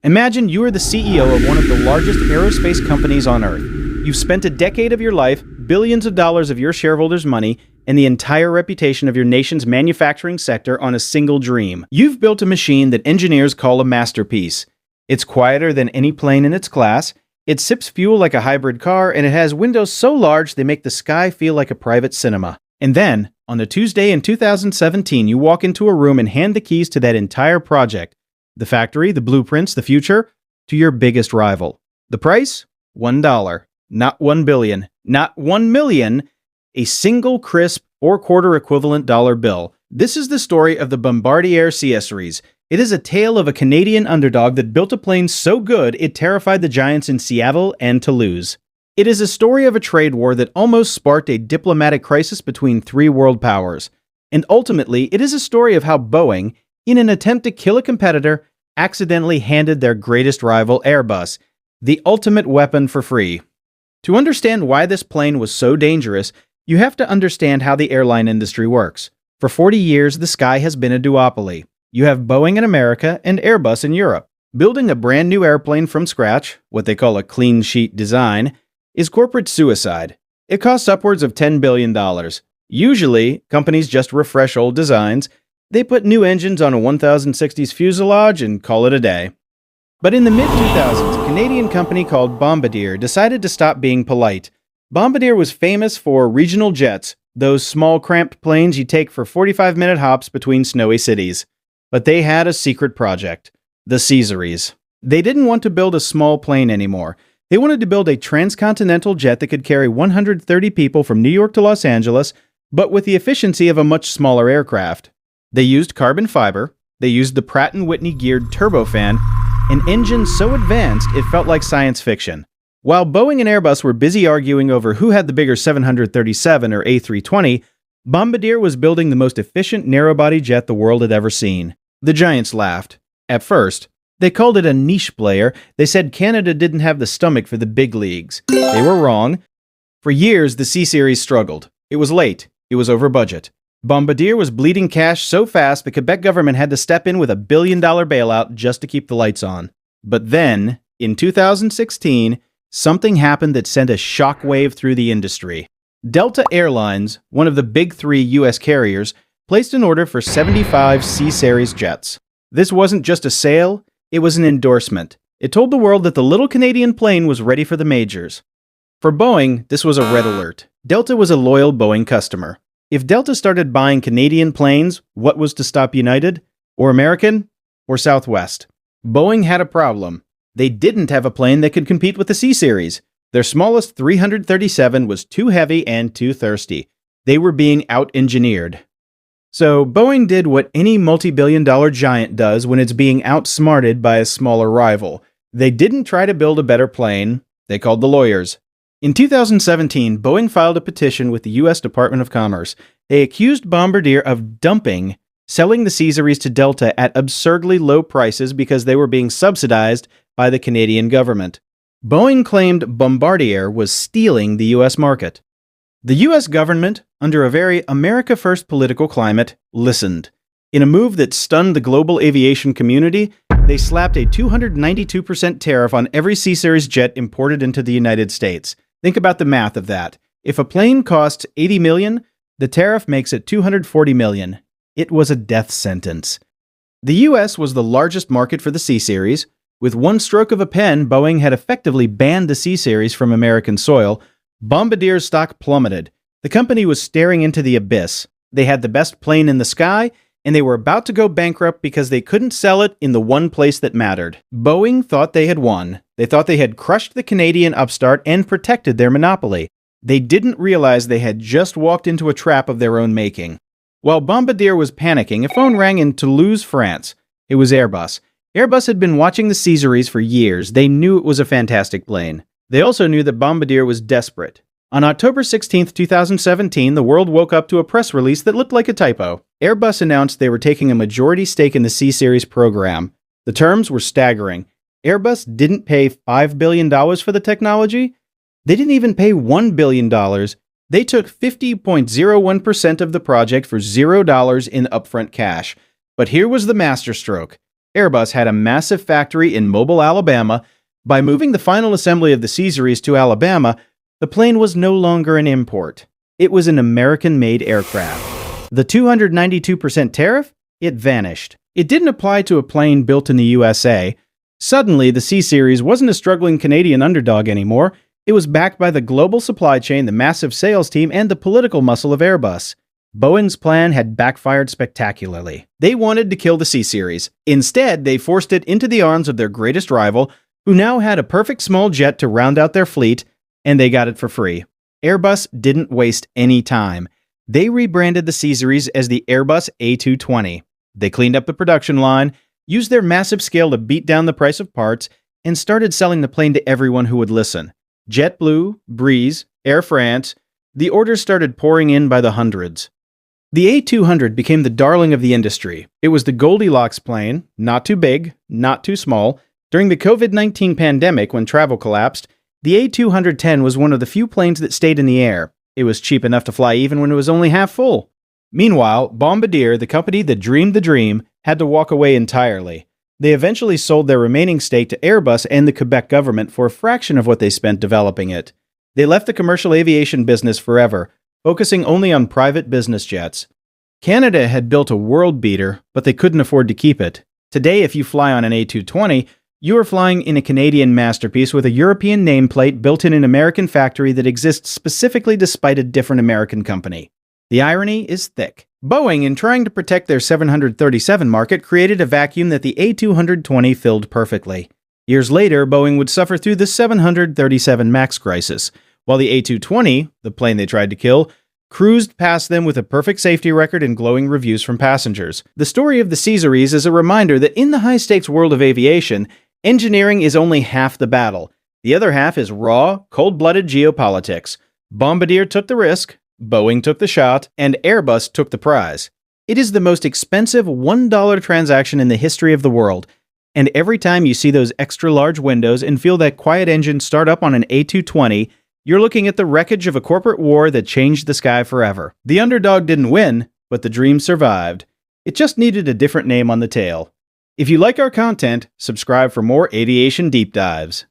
Imagine you are the CEO of one of the largest aerospace companies on Earth. You've spent a decade of your life, billions of dollars of your shareholders' money, and the entire reputation of your nation's manufacturing sector on a single dream. You've built a machine that engineers call a masterpiece. It's quieter than any plane in its class, it sips fuel like a hybrid car, and it has windows so large they make the sky feel like a private cinema. And then, on a Tuesday in 2017, you walk into a room and hand the keys to that entire project, the factory, the blueprints, the future, to your biggest rival. The price? $1. Not $1 billion. Not $1 million. A single crisp 4-quarter equivalent dollar bill. This is the story of the Bombardier C-Series. It is a tale of a Canadian underdog that built a plane so good it terrified the giants in Seattle and Toulouse. It is a story of a trade war that almost sparked a diplomatic crisis between 3 world powers. And ultimately, it is a story of how Boeing, in an attempt to kill a competitor, accidentally handed their greatest rival Airbus the ultimate weapon for free. To understand why this plane was so dangerous, you have to understand how the airline industry works. For 40 years, the sky has been a duopoly. You have Boeing in America and Airbus in Europe. Building a brand new airplane from scratch, what they call a clean sheet design, is corporate suicide. It costs upwards of $10 billion. Usually, companies just refresh old designs. They put new engines on a 1060s fuselage and call it a day. But in the mid-2000s, a Canadian company called Bombardier decided to stop being polite. Bombardier was famous for regional jets, those small cramped planes you take for 45-minute hops between snowy cities. But they had a secret project, the C-Series. They didn't want to build a small plane anymore. They wanted to build a transcontinental jet that could carry 130 people from New York to Los Angeles, but with the efficiency of a much smaller aircraft. They used carbon fiber, they used the Pratt & Whitney geared turbofan, an engine so advanced it felt like science fiction. While Boeing and Airbus were busy arguing over who had the bigger 737 or A320, Bombardier was building the most efficient narrow-body jet the world had ever seen. The giants laughed. At first, they called it a niche player. They said Canada didn't have the stomach for the big leagues. They were wrong. For years, the C-Series struggled. It was late. It was over budget. Bombardier was bleeding cash so fast the Quebec government had to step in with a $1 billion bailout just to keep the lights on. But then, in 2016, something happened that sent a shockwave through the industry. Delta Airlines, one of the big 3 U.S. carriers, placed an order for 75 C-Series jets. This wasn't just a sale, it was an endorsement. It told the world that the little Canadian plane was ready for the majors. For Boeing, this was a red alert. Delta was a loyal Boeing customer. If Delta started buying Canadian planes, what was to stop United? Or American? Or Southwest? Boeing had a problem. They didn't have a plane that could compete with the C-Series. Their smallest 337 was too heavy and too thirsty. They were being out-engineered. So Boeing did what any multi-billion-dollar giant does when it's being outsmarted by a smaller rival. They didn't try to build a better plane. They called the lawyers. In 2017, Boeing filed a petition with the U.S. Department of Commerce. They accused Bombardier of dumping, selling the C-Series to Delta at absurdly low prices because they were being subsidized by the Canadian government. Boeing claimed Bombardier was stealing the U.S. market. The U.S. government, under a very America First political climate, listened. In a move that stunned the global aviation community, they slapped a 292% tariff on every C-Series jet imported into the United States. Think about the math of that. If a plane costs $80 million, the tariff makes it $240 million. It was a death sentence. The U.S. was the largest market for the C-Series. With one stroke of a pen, Boeing had effectively banned the C-Series from American soil. Bombardier's stock plummeted. The company was staring into the abyss. They had the best plane in the sky, and they were about to go bankrupt because they couldn't sell it in the one place that mattered. Boeing thought they had won. They thought they had crushed the Canadian upstart and protected their monopoly. They didn't realize they had just walked into a trap of their own making. While Bombardier was panicking, a phone rang in Toulouse, France. It was Airbus. Airbus had been watching the C-Series for years. They knew it was a fantastic plane. They also knew that Bombardier was desperate. On October 16, 2017, the world woke up to a press release that looked like a typo. Airbus announced they were taking a majority stake in the C-Series program. The terms were staggering. Airbus didn't pay $5 billion for the technology. They didn't even pay $1 billion. They took 50.01% of the project for $0 in upfront cash. But here was the masterstroke. Airbus had a massive factory in Mobile, Alabama. By moving the final assembly of the C-Series to Alabama, the plane was no longer an import. It was an American-made aircraft. The 292% tariff? It vanished. It didn't apply to a plane built in the USA. Suddenly, the C-Series wasn't a struggling Canadian underdog anymore. It was backed by the global supply chain, the massive sales team, and the political muscle of Airbus. Boeing's plan had backfired spectacularly. They wanted to kill the C-Series. Instead, they forced it into the arms of their greatest rival, who now had a perfect small jet to round out their fleet, and they got it for free. Airbus didn't waste any time. They rebranded the C-Series as the Airbus A220. They cleaned up the production line, used their massive scale to beat down the price of parts, and started selling the plane to everyone who would listen. JetBlue, Breeze, Air France, the orders started pouring in by the hundreds. The A200 became the darling of the industry. It was the Goldilocks plane, not too big, not too small. During the COVID-19 pandemic, when travel collapsed, the A210 was one of the few planes that stayed in the air. It was cheap enough to fly even when it was only half full. Meanwhile, Bombardier, the company that dreamed the dream, had to walk away entirely. They eventually sold their remaining stake to Airbus and the Quebec government for a fraction of what they spent developing it. They left the commercial aviation business forever, focusing only on private business jets. Canada had built a world beater, but they couldn't afford to keep it. Today, if you fly on an A220, you are flying in a Canadian masterpiece with a European nameplate built in an American factory that exists specifically despite a different American company. The irony is thick. Boeing, in trying to protect their 737 market, created a vacuum that the A220 filled perfectly. Years later, Boeing would suffer through the 737 MAX crisis, while the A220, the plane they tried to kill, cruised past them with a perfect safety record and glowing reviews from passengers. The story of the C-Series is a reminder that in the high-stakes world of aviation, engineering is only half the battle. The other half is raw, cold-blooded geopolitics. Bombardier took the risk, Boeing took the shot, and Airbus took the prize. It is the most expensive $1 transaction in the history of the world, and every time you see those extra-large windows and feel that quiet engine start up on an A220, you're looking at the wreckage of a corporate war that changed the sky forever. The underdog didn't win, but the dream survived. It just needed a different name on the tail. If you like our content, subscribe for more aviation deep dives.